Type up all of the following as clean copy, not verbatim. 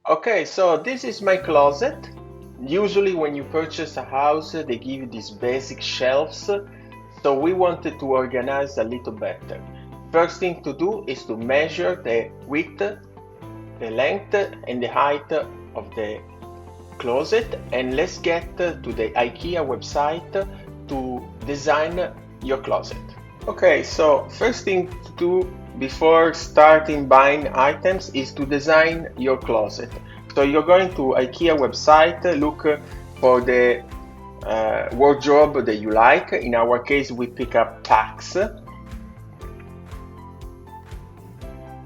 Okay, so this is my closet. Usually when you purchase a house, they give you these basic shelves. So we wanted to organize a little better. First thing to do is to measure the width, the length, and the height of the closet. And let's get to the IKEA website to design your closet. Okay, so first thing to do before starting buying items is to design your closet. So you're going to IKEA website, look for the wardrobe that you like. In our case, we pick up Pax.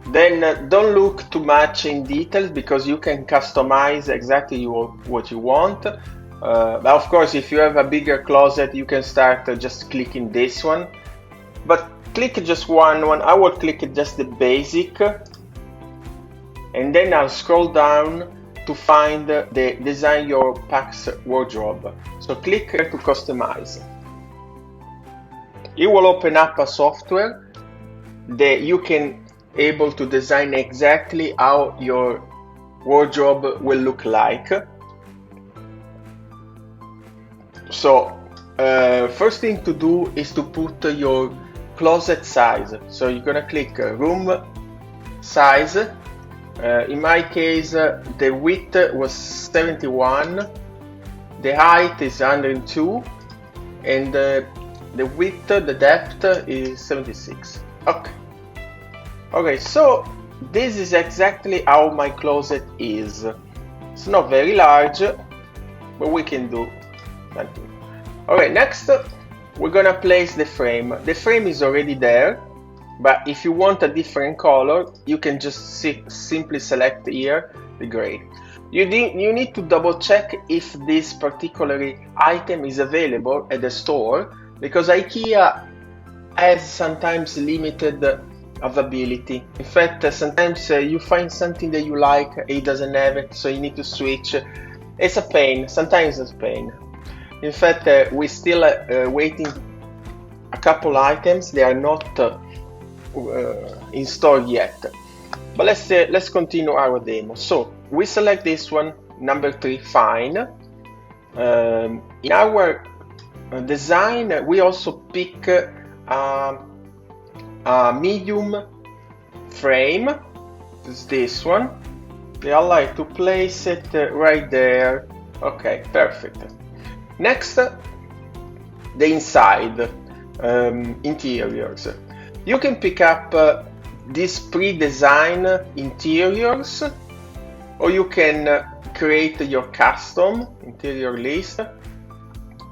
Then don't look too much in details because you can customize exactly what you want. But of course, if you have a bigger closet, you can start just clicking this one. But click just one. I will click just the basic, and then I'll scroll down to find the design your Pax wardrobe. So click here to customize. It will open up a software that you can able to design exactly how your wardrobe will look like. So first thing to do is to put your closet size. So you're gonna click room size. In my case, the width was 71, the height is 102, and the width, the depth is 76. Okay, so this is exactly how my closet is. It's not very large, but we can do something. Okay, next we're gonna place the frame. The frame is already there, but if you want a different color, you can just simply select here the gray. You need to double check if this particular item is available at the store, because IKEA has sometimes limited availability. In fact, sometimes you find something that you like, it doesn't have it, so you need to switch. It's a pain, sometimes it's a pain. In fact, we're still waiting a couple items. They are not in store yet. But let's continue our demo. So we select this one, number 3, fine. In our design, we also pick a medium frame. It's this one. I like to place it right there. Okay, perfect. Next, the inside, interiors. You can pick up these pre-designed interiors, or you can create your custom interior list.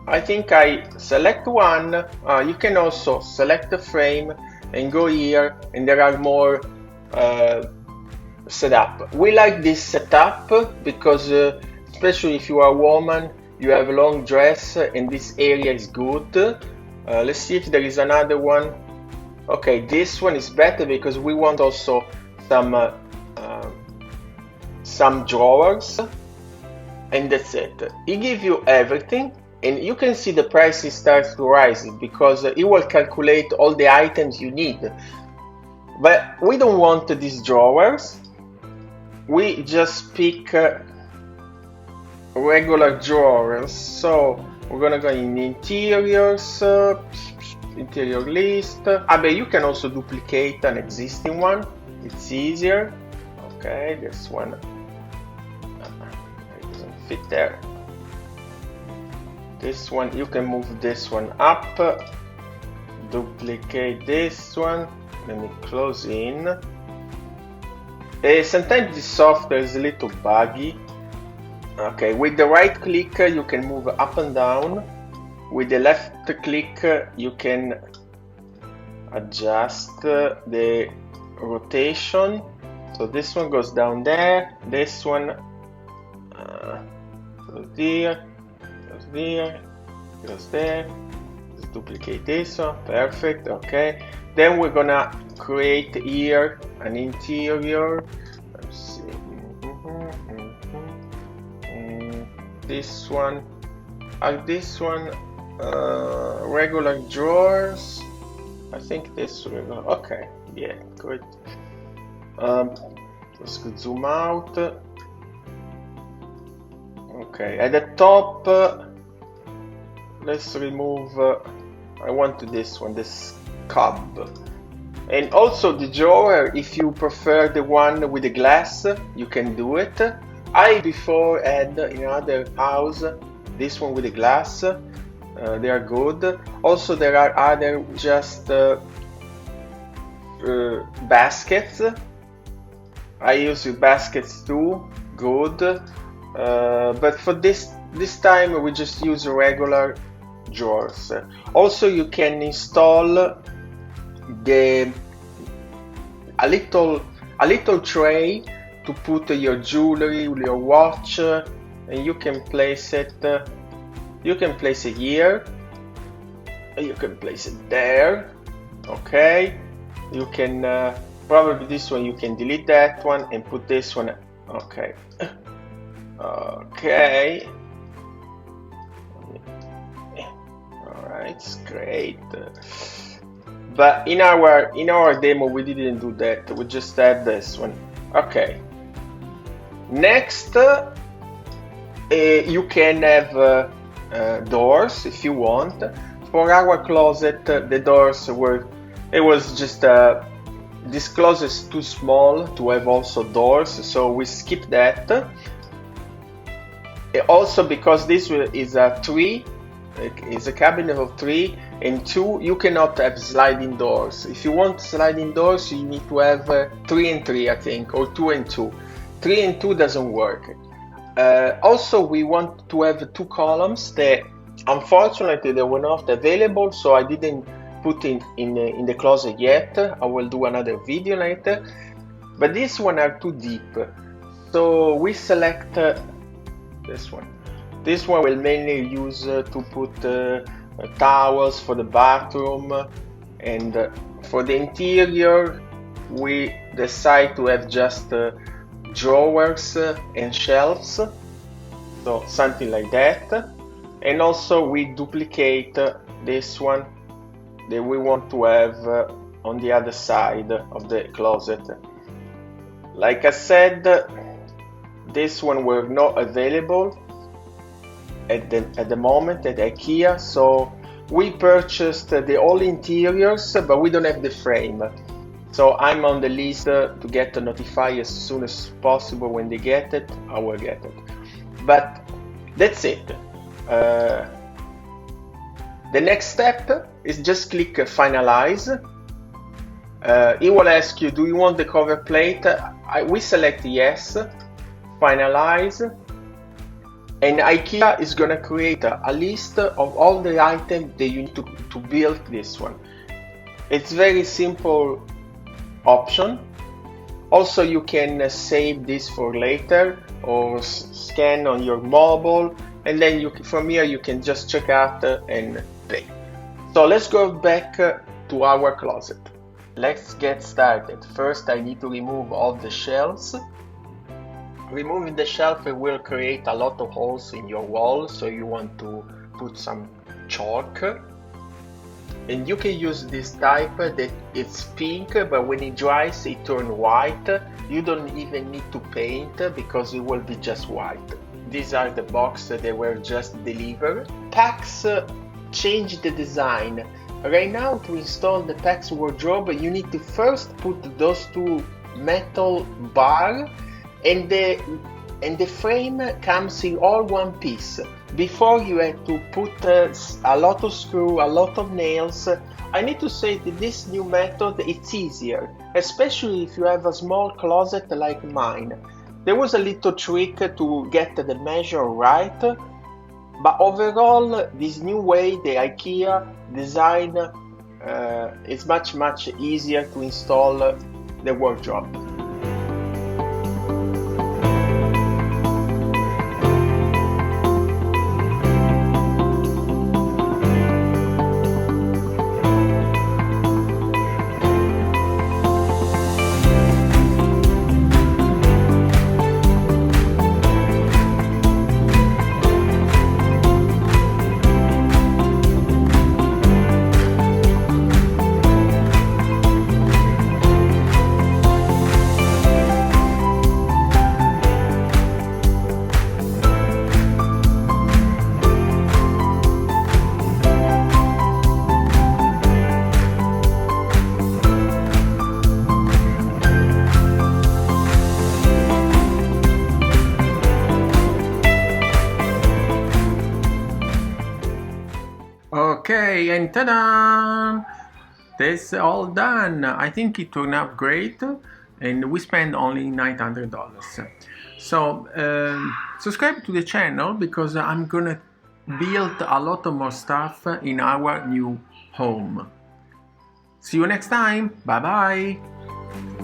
I think I select one. You can also select the frame and go here, and there are more setup. We like this setup because especially if you are a woman, you have a long dress and this area is good. Let's see if there is another one. Okay, this one is better because we want also some drawers, and that's it. It gives you everything, and you can see the prices start to rise because it will calculate all the items you need. But we don't want these drawers. We just pick regular drawers. So we're gonna go in interiors, interior list. But you can also duplicate an existing one. It's easier. Okay, this one it doesn't fit there. This one, you can move this one up, duplicate this one. Let me close in. Sometimes this software is a little buggy. Okay, with the right click you can move up and down. With the left click you can adjust the rotation. So this one goes down there, this one goes there, goes there, goes there. Let's duplicate this one, perfect, okay. Then we're gonna create here an interior. Let's see. This one, this one, regular drawers. I think this regular. Okay, yeah, good. Let's go zoom out. Okay, at the top, let's remove, I want this one, this cub. And also the drawer, if you prefer the one with the glass, you can do it. I before had in another house this one with the glass. They are good. Also there are other just baskets. I use baskets too, good. But for this time we just use regular drawers. Also you can install a little tray to put your jewelry, your watch, and you can place it. You can place it here. You can place it there. Okay. You can probably this one. You can delete that one and put this one. Okay. Okay. All right. It's great. But in our demo we didn't do that. We just had this one. Okay. Next, you can have doors if you want. For our closet, the doors were. It was just this closet is too small to have also doors, so we skipped that. Also because this is a 3. It's a cabinet of 3 and 2. You cannot have sliding doors. If you want sliding doors, you need to have 3 and 3, I think, or 2 and 2. 3 and 2 doesn't work. Also, we want to have 2 columns that unfortunately they were not available, so I didn't put in the closet yet. I will do another video later. But these one are too deep, so we select this one. This one will mainly use to put towels for the bathroom, and for the interior we decide to have just drawers and shelves, so something like that. And also we duplicate this one that we want to have on the other side of the closet. Like I said, this one were not available at the moment at Ikea, so we purchased the all interiors, but we don't have the frame. So I'm on the list to get notified as soon as possible. When they get it, I will get it. But that's it. The next step is just click finalize. It will ask you, do you want the cover plate? We select yes, finalize, and IKEA is gonna create a list of all the items that you need to build this one. It's very simple option. Also you can save this for later or scan on your mobile, and then from here you can just check out and play. So let's go back to our closet. Let's get started. First I need to remove all the shelves. Removing the shelf will create a lot of holes in your wall, so you want to put some chalk. And you can use this type that it's pink, but when it dries it turns white. You don't even need to paint because it will be just white. These are the boxes that were just delivered. Pax changed the design. Right now, to install the Pax wardrobe, you need to first put those 2 metal bars, and the frame comes in all one piece. Before you had to put a lot of screw, a lot of nails. I need to say that this new method, it's easier, especially if you have a small closet like mine. There was a little trick to get the measure right, but overall this new way, the IKEA design, is much easier to install the wardrobe. Okay, and ta-da! That's all done. I think it turned out great, and we spent only $900. So subscribe to the channel because I'm gonna build a lot of more stuff in our new home. See you next time. Bye bye.